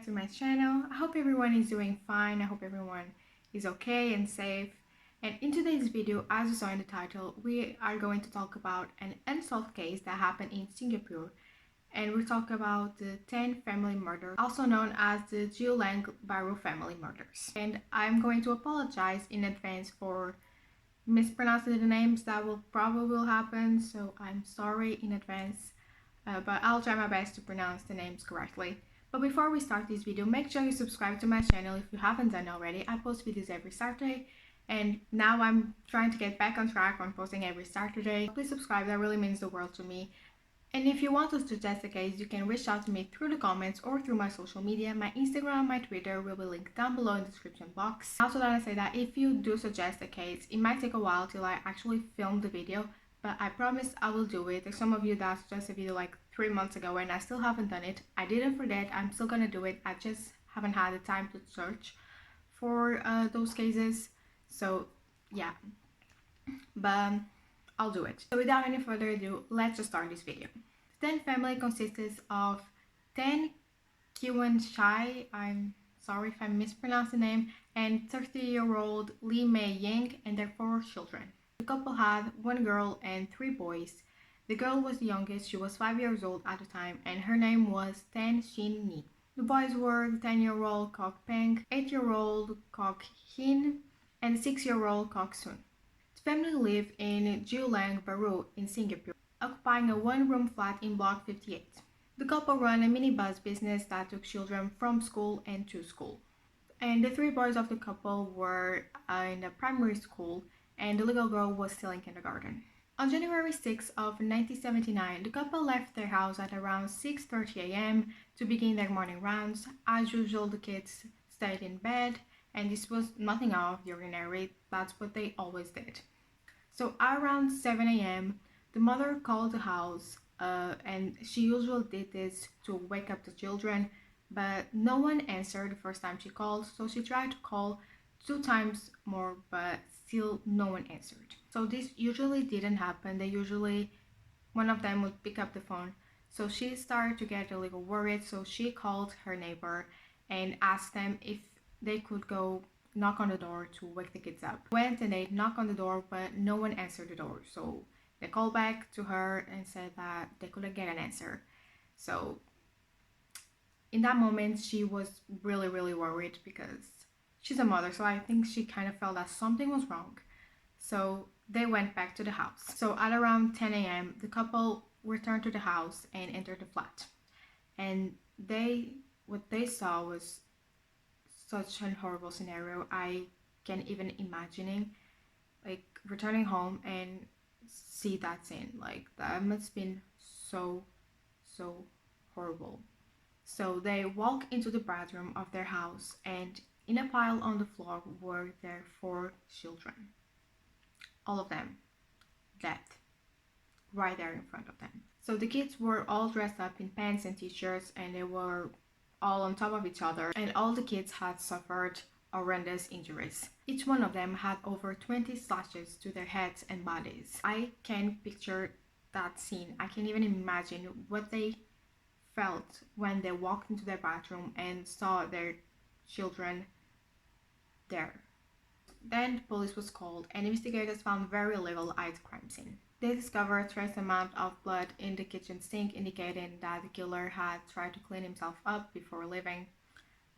back to my channel. I hope everyone is doing fine. I hope everyone is okay and safe. And in today's video, as you saw in the title, we are going to talk about an unsolved case that happened in Singapore. And we'll talk about the 10 family murders, also known as the Geylang Bahru Family Murders. And I'm going to apologize in advance for mispronouncing the names. That will probably happen, so I'm sorry in advance. But I'll try my best to pronounce the names correctly. But before we start this video, make sure you subscribe to my channel if you haven't done already. I post videos every Saturday, and now I'm trying to get back on track on posting every Saturday. Please subscribe, that really means the world to me. And if you want to suggest a case, you can reach out to me through the comments or through my social media. My Instagram, my Twitter will be linked down below in the description box. Also, that I say that if you do suggest a case, it might take a while till I actually film the video, but I promise I will do it. There's some of you that suggested a video like 3 months ago and I still haven't done it. I didn't forget, I'm still gonna do it. I just haven't had the time to search for those cases. So yeah, but I'll do it. So without any further ado, let's just start this video. The 10 family consists of 10 Kiwan Shai, I'm sorry if I mispronounced the name, and 30-year-old Lee Mei Ying and their 4 children. The couple had 1 girl and 3 boys. The girl was the youngest, she was 5 years old at the time, and her name was Tan Shin Ni. The boys were the 10-year-old Kok Peng, 8-year-old Kok Hin, and 6-year-old Kok Sun. The family lived in Geylang Bahru in Singapore, occupying a 1-room flat in Block 58. The couple ran a minibus business that took children from school and to school. And the 3 boys of the couple were in a primary school, and the little girl was still in kindergarten. On January 6 of 1979, the couple left their house at around 6:30 a.m. to begin their morning rounds. As usual, the kids stayed in bed, and this was nothing out of the ordinary. That's what they always did. So around 7 a.m., the mother called the house, and she usually did this to wake up the children, but no one answered the first time she called, so she tried to call 2 times more, but still no one answered. So this usually didn't happen. One of them would pick up the phone. So she started to get a little worried, so she called her neighbor and asked them if they could go knock on the door to wake the kids up. Went and they knocked on the door, but no one answered the door. So they called back to her and said that they couldn't get an answer. So in that moment, she was really worried because she's a mother, so I think she kind of felt that something was wrong. So they went back to the house. So at around 10 a.m., the couple returned to the house and entered the flat. And what they saw was such a horrible scenario. I can't even imagining, like, returning home and see that scene. Like, that must have been so horrible. So they walk into the bathroom of their house, and in a pile on the floor were their 4 children. All of them dead, right there in front of them. So the kids were all dressed up in pants and t-shirts, and they were all on top of each other, and all the kids had suffered horrendous injuries. Each one of them had over 20 slashes to their heads and bodies. I can picture that scene. I can't even imagine what they felt when they walked into their bathroom and saw their children there. Then the police was called, and investigators found very little at the crime scene. They discovered a trace amount of blood in the kitchen sink, indicating that the killer had tried to clean himself up before leaving.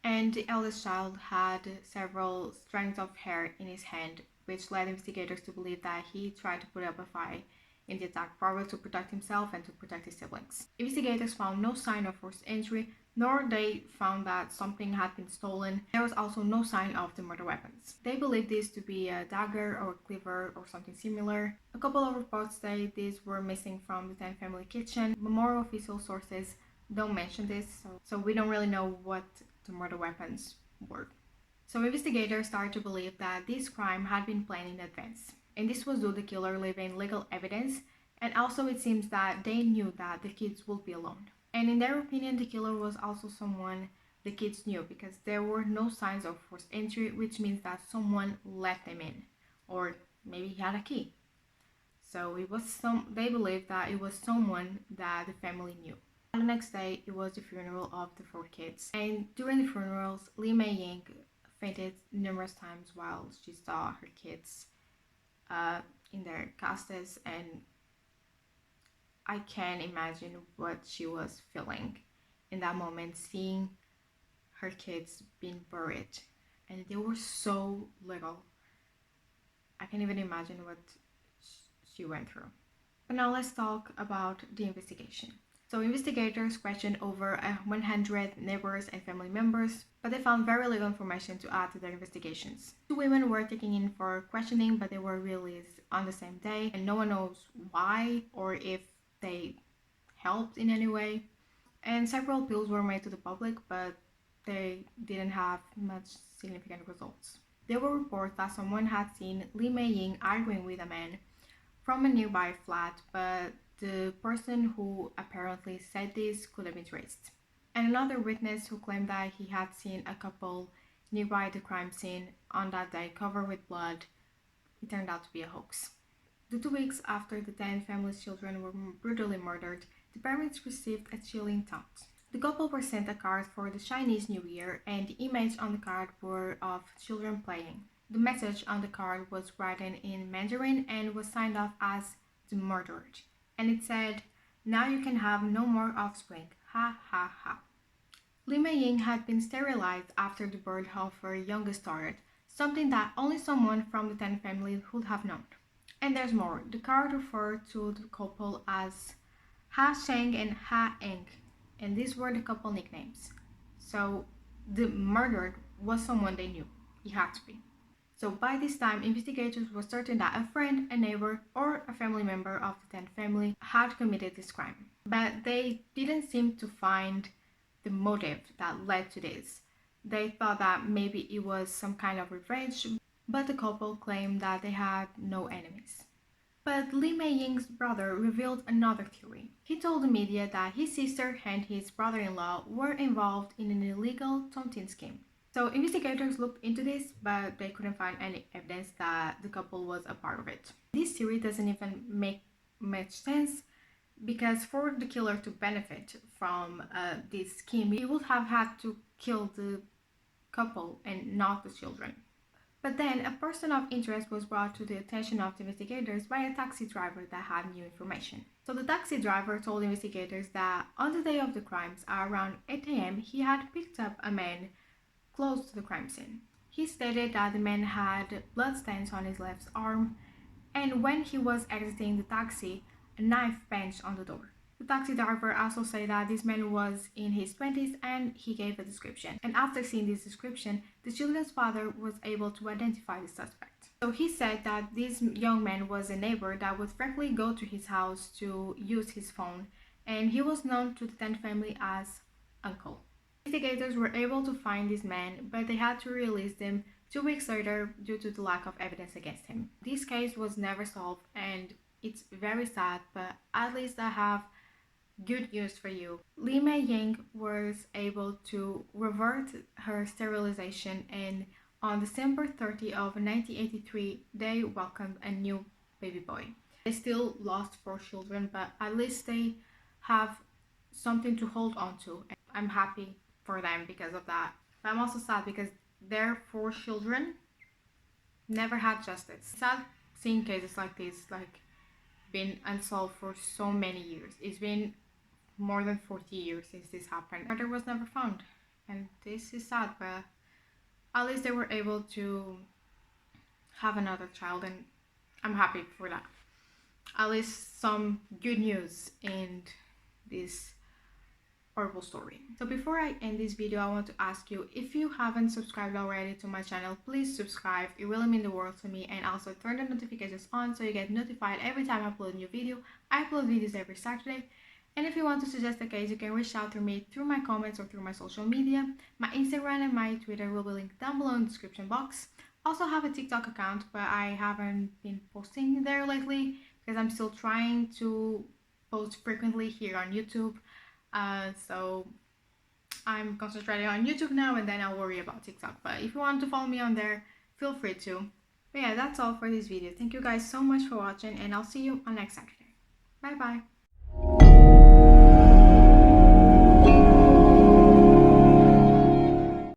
And the eldest child had several strands of hair in his hand, which led investigators to believe that he tried to put up a fight in the attack, probably to protect himself and to protect his siblings. Investigators found no sign of forced entry, nor they found that something had been stolen. There was also no sign of the murder weapons. They believed this to be a dagger or a cleaver or something similar. A couple of reports say these were missing from the 10 family kitchen, but more official sources don't mention this, so we don't really know what the murder weapons were. So investigators started to believe that this crime had been planned in advance, and this was due to the killer leaving legal evidence, and also it seems that they knew that the kids would be alone. And in their opinion, the killer was also someone the kids knew, because there were no signs of forced entry, which means that someone let them in, or maybe he had a key. So they believed that it was someone that the family knew. On the next day, it was the funeral of the 4 kids. And during the funerals, Lee Mei-ying fainted numerous times while she saw her kids in their caskets, and I can imagine what she was feeling in that moment, seeing her kids being buried, and they were so little. I can't even imagine what she went through. But now let's talk about the investigation. So investigators questioned over 100 neighbors and family members, but they found very little information to add to their investigations. 2 women were taken in for questioning, but they were released on the same day, and no one knows why or if they helped in any way. And several appeals were made to the public, but they didn't have much significant results. There were reports that someone had seen Lee Mei-ying arguing with a man from a nearby flat, but the person who apparently said this couldn't be traced. And another witness who claimed that he had seen a couple nearby the crime scene on that day covered with blood, it turned out to be a hoax. The 2 weeks after the 10 family's children were brutally murdered, the parents received a chilling thought. The couple were sent a card for the Chinese New Year, and the image on the card were of children playing. The message on the card was written in Mandarin and was signed off as the murdered. And it said, "Now you can have no more offspring. Ha ha ha." Lee Mei-ying had been sterilized after the birth of her youngest started, something that only someone from the 10 family would have known. And there's more. The card referred to the couple as Ha Sheng and Ha Eng, and these were the couple nicknames. So the murdered was someone they knew. It had to be. So by this time, investigators were certain that a friend, a neighbor, or a family member of the 10th family had committed this crime. But they didn't seem to find the motive that led to this. They thought that maybe it was some kind of revenge, but the couple claimed that they had no enemies. But Lee Mei-ying's brother revealed another theory. He told the media that his sister and his brother-in-law were involved in an illegal tontine scheme. So investigators looked into this, but they couldn't find any evidence that the couple was a part of it. This theory doesn't even make much sense, because for the killer to benefit from this scheme, he would have had to kill the couple and not the children. But then a person of interest was brought to the attention of the investigators by a taxi driver that had new information. So the taxi driver told investigators that on the day of the crimes, around 8 a.m., he had picked up a man close to the crime scene. He stated that the man had bloodstains on his left arm, and when he was exiting the taxi, a knife banged on the door. The taxi driver also said that this man was in his 20s, and he gave a description. And after seeing this description, the children's father was able to identify the suspect. So he said that this young man was a neighbor that would frequently go to his house to use his phone, and he was known to the 10th family as Uncle. Investigators were able to find this man, but they had to release him 2 weeks later due to the lack of evidence against him. This case was never solved, and it's very sad, but at least I have good news for you. Lee Mei-ying was able to revert her sterilization, and on December 30 of 1983, they welcomed a new baby boy. They still lost 4 children, but at least they have something to hold on to. And I'm happy for them because of that. But I'm also sad because their 4 children never had justice. It's sad seeing cases like this, like, been unsolved for so many years. It's been more than 40 years since this happened. Murder was never found, and this is sad, but at least they were able to have another child, and I'm happy for that. At least some good news in this horrible story. So before I end this video, I want to ask you, if you haven't subscribed already to my channel, please subscribe. It really means the world to me. And also turn the notifications on so you get notified every time I upload a new video. I upload videos every Saturday. And if you want to suggest a case, you can reach out to me through my comments or through my social media. My Instagram and my Twitter will be linked down below in the description box. I also have a TikTok account, but I haven't been posting there lately because I'm still trying to post frequently here on YouTube. So I'm concentrating on YouTube now, and then I'll worry about TikTok. But if you want to follow me on there, feel free to. But yeah, that's all for this video. Thank you guys so much for watching, and I'll see you on next Saturday. Bye bye.